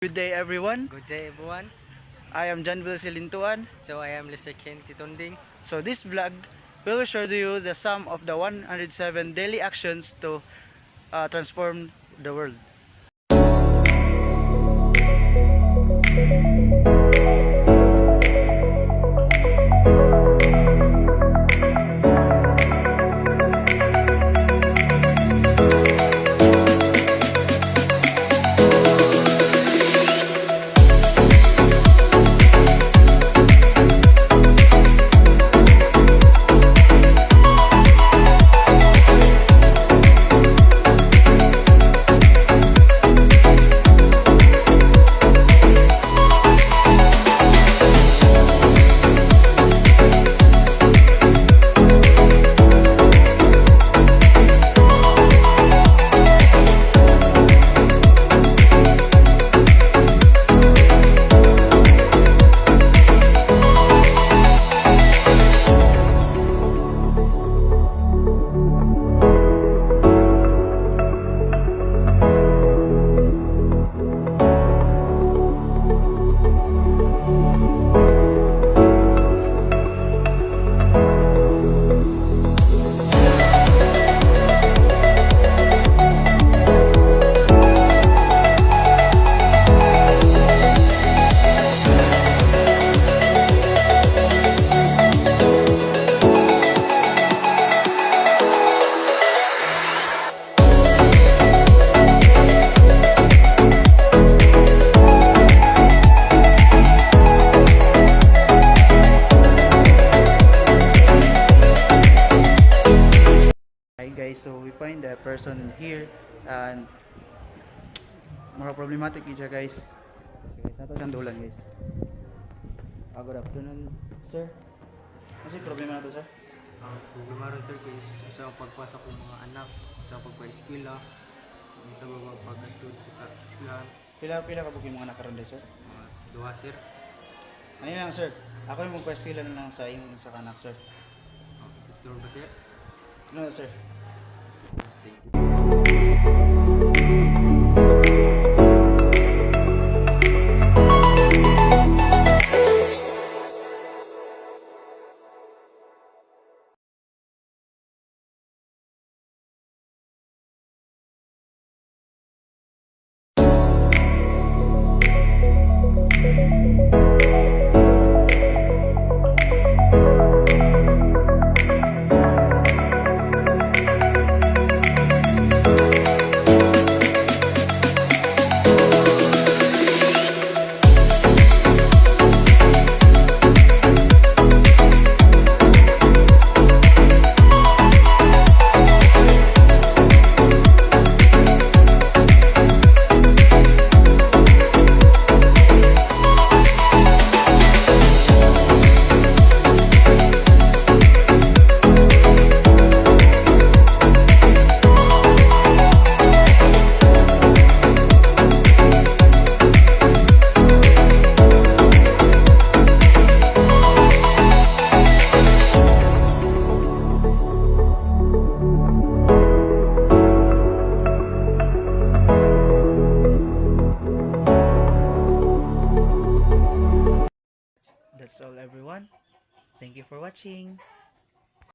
Good day everyone. Good day everyone. I am John Will Silintuan. So I am Lester Ken Titonding. So this vlog will show to you the sum of the 107 daily actions to transform the world. Hi guys, so we find a person here and mga problematic siya guys. So guys, nato siyang dulan guys. Good afternoon, sir. Ano yung problema na to, sir? Ang problema ron sir is sa pagpasok ng mga anak sa pagpa-eskwela, sa pagpagantod sa eskwelahan, Pila ka bukid mga nakaroon sir? mga duha sir. Ano lang sir? Ako yung magpa-eskwela na lang sa inyo sa kanak sir. Sa turn ba sir? Ano sir? Thank you. That's all everyone. Thank you for watching.